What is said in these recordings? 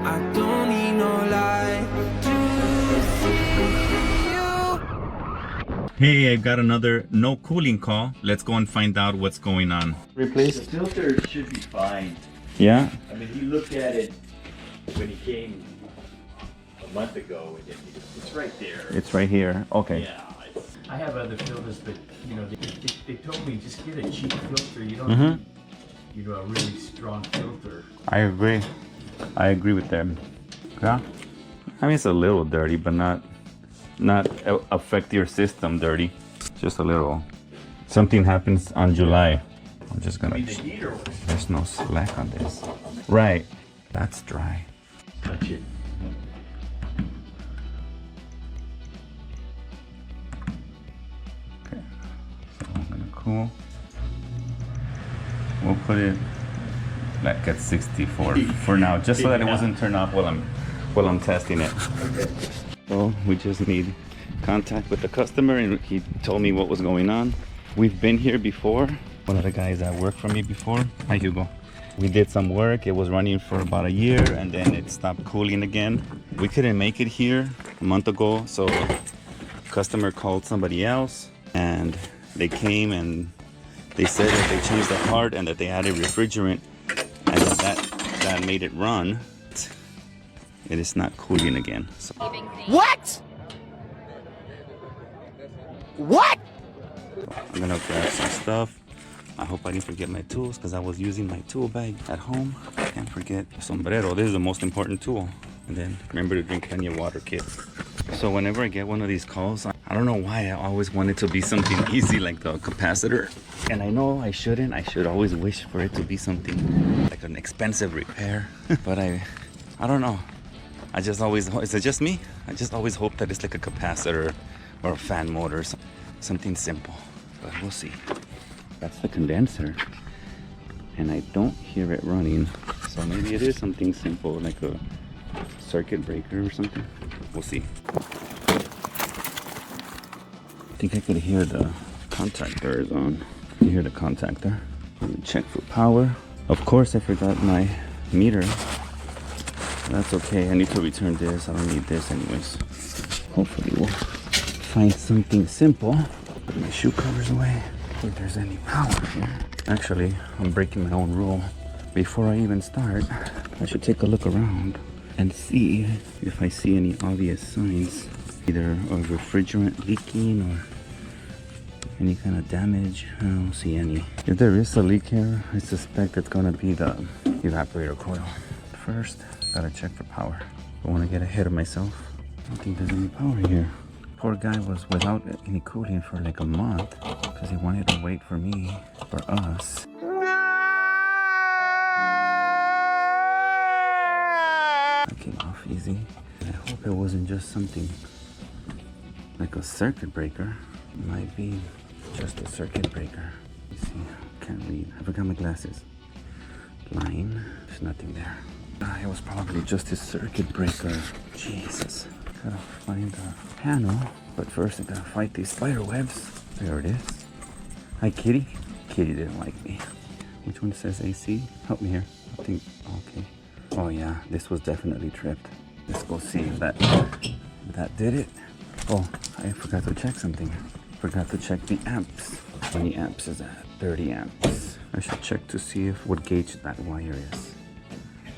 I don't need no light to see you. Hey, I got another no cooling call. Let's go and find out what's going on. The Replace? filter should be fine. Yeah. I mean, he looked at it when he came a month ago, and it's right there. It's right here. Okay. Yeah. I have other filters, but you know, they told me just get a cheap filter. You don't need, you know, a really strong filter. I agree. I agree with them. Yeah. I mean, it's a little dirty, but not affect your system dirty. Just a little. Something happens on July. I'm just gonna. I mean, the heater was. There's no slack on this. Right. That's dry. Touch it. Okay. So I'm gonna cool. We'll put it like at 64 for now, just so that it doesn't turn off while I'm testing it. Okay. So we just need contact with the customer, and he told me what was going on. We've been here before. One of the guys that worked for me before. Hi Hugo. We did some work. It was running for about a year, and then it stopped cooling again. We couldn't make it here a month ago, so customer called somebody else, and they came and they said that they changed the part and that they added refrigerant, and that made it run. It is not cooling again. So. What? What? I'm gonna grab some stuff. I hope I didn't forget my tools, because I was using my tool bag at home. Can't forget sombrero. This is the most important tool. And then remember to drink plenty of water, kids. So whenever I get one of these calls, I don't know why I always want it to be something easy like the capacitor. And I know I shouldn't. I should always wish for it to be something like an expensive repair. But I don't know. I just always, is it just me? I just always hope that it's like a capacitor or a fan motor, something simple. But we'll see. That's the condenser. And I don't hear it running. So maybe it is something simple, like a circuit breaker or something. We'll see. I think I could hear the contactor is on. You hear the contactor. Let me check for power. Of course I forgot my meter. That's okay. I need to return this. I don't need this anyways. Hopefully we'll find something simple. Put my shoe covers away. If there's any power here. Actually, I'm breaking my own rule. Before I even start, I should take a look around and see if I see any obvious signs, either of refrigerant leaking or any kind of damage. I don't see any. If there is a leak here, I suspect it's gonna be the evaporator coil. First, gotta check for power. Don't wanna get ahead of myself. I don't think there's any power here. Poor guy was without any cooling for like a month because he wanted to wait for me, for us. That came off easy. I hope it wasn't just something like a circuit breaker. It might be just a circuit breaker. Let me see. Can't read. I forgot my glasses. Line. There's nothing there. It was probably just a circuit breaker. Jesus. Gotta find the panel, but first I gotta fight these spider webs. There it is. Hi, Kitty. Kitty didn't like me. Which one says AC? Help me here. I think, okay. Oh yeah, this was definitely tripped. Let's go see if that did it. Oh, I forgot to check something. Forgot to check the amps. How many amps is that? 30 amps. I should check to see what gauge that wire is.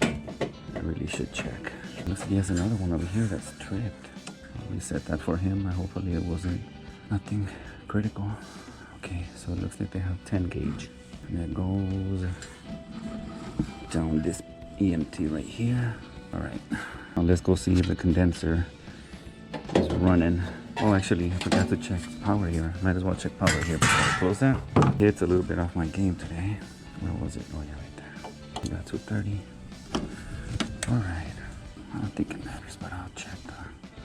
I really should check. Looks like he has another one over here that's tripped. We set that for him. Hopefully it wasn't nothing critical. Okay, so it looks like they have 10 gauge. And it goes down this EMT right here. All right, now let's go see if the condenser is running. Oh, actually, I forgot to check power here. Might as well check power here before I close that. It's a little bit off my game today. Where was it? Oh yeah, right there. We got 230. All right. I don't think it matters, but I'll check the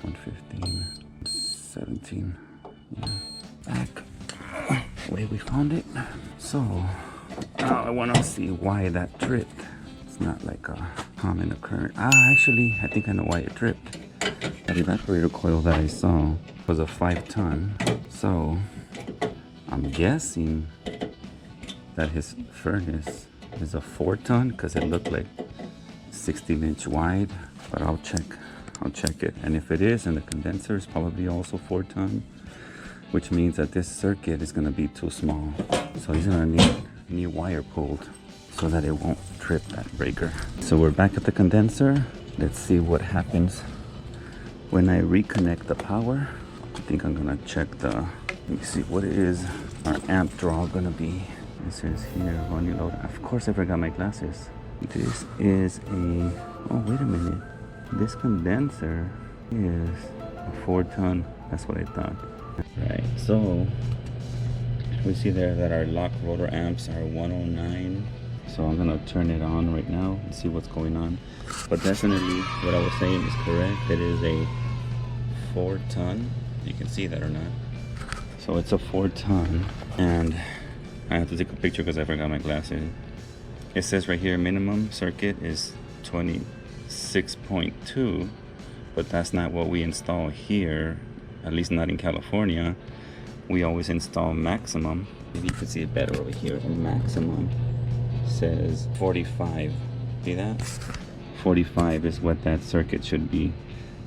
115, 17, yeah, back, way we found it. So, now I want to see why that tripped. It's not like a common occurrence. Actually, I think I know why it tripped. That evaporator coil that I saw was a 5-ton, so I'm guessing that his furnace is a 4-ton, because it looked like 16-inch wide, but I'll check it. And if it is, and the condenser is probably also 4-ton, which means that this circuit is going to be too small. So he's going to need new wire pulled so that it won't trip that breaker. So we're back at the condenser. Let's see what happens when I reconnect the power. I think I'm going to check let me see, what is our amp draw going to be? This is here, running load. Of course I forgot my glasses. This is oh wait a minute. This condenser is a 4-ton. That's what I thought. Right, so we see there that our lock rotor amps are 109. So I'm gonna turn it on right now and see what's going on. But definitely what I was saying is correct. It is a 4-ton. You can see that or not. So it's a 4-ton, and I have to take a picture because I forgot my glasses. It says right here minimum circuit is 26.2, but that's not what we install here, at least not in California. We always install maximum. Maybe you can see it better over here. The maximum says 45. See that? 45 is what that circuit should be,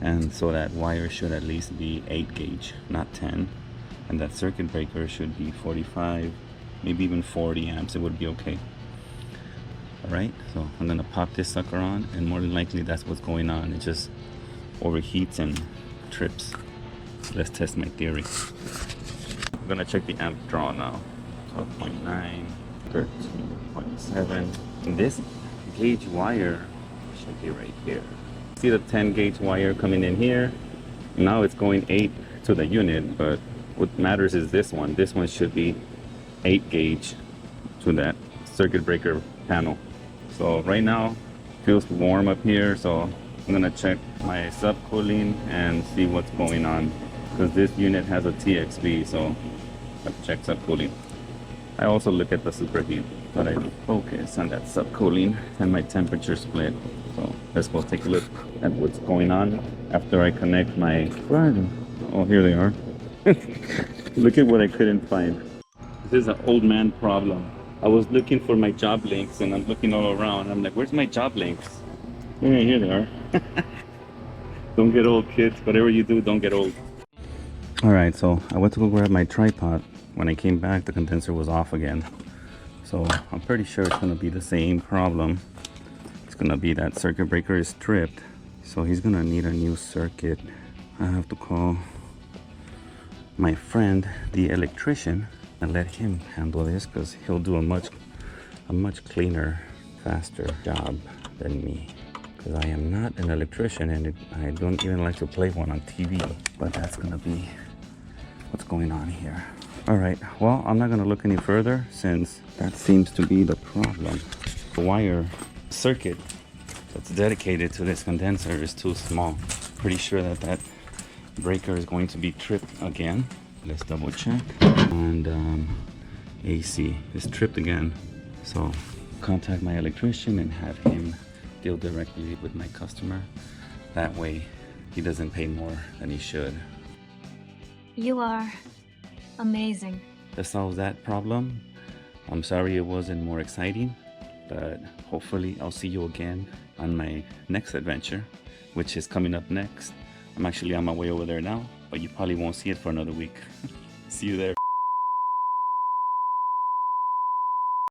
and so that wire should at least be 8 gauge, not 10, and that circuit breaker should be 45, maybe even 40 amps. It would be okay. Alright, so I'm gonna pop this sucker on, and more than likely that's what's going on. It just overheats and trips. Let's test my theory. I'm gonna check the amp draw now. 12.9, 13.7. This gauge wire should be right here. See the 10 gauge wire coming in here? Now it's going 8 to the unit, but what matters is this one. This one should be 8 gauge to that circuit breaker panel. So right now feels warm up here, so I'm gonna check my subcooling and see what's going on, because this unit has a TXV, so I have to check subcooling. I also look at the superheat, but I focus on that subcooling and my temperature split. So let's go take a look at what's going on after I connect my... Oh, here they are. Look at what I couldn't find. This is an old man problem. I was looking for my job links, and I'm looking all around. I'm like, where's my job links? Yeah, here they are. Don't get old, kids. Whatever you do, don't get old. Alright, so I went to go grab my tripod. When I came back, the condenser was off again. So I'm pretty sure it's going to be the same problem. It's going to be that circuit breaker is tripped. So he's going to need a new circuit. I have to call my friend, the electrician, and let him handle this, because he'll do a much cleaner, faster job than me, because I am not an electrician, and I don't even like to play one on TV. But that's gonna be what's going on here. All right, well, I'm not gonna look any further since that seems to be the problem. The wire circuit that's dedicated to this condenser is too small. Pretty sure that breaker is going to be tripped again. Let's double check. And AC is tripped again. So contact my electrician and have him deal directly with my customer. That way he doesn't pay more than he should. You are amazing. To solve that problem, I'm sorry it wasn't more exciting, but hopefully I'll see you again on my next adventure, which is coming up next. I'm actually on my way over there now, but you probably won't see it for another week. See you there.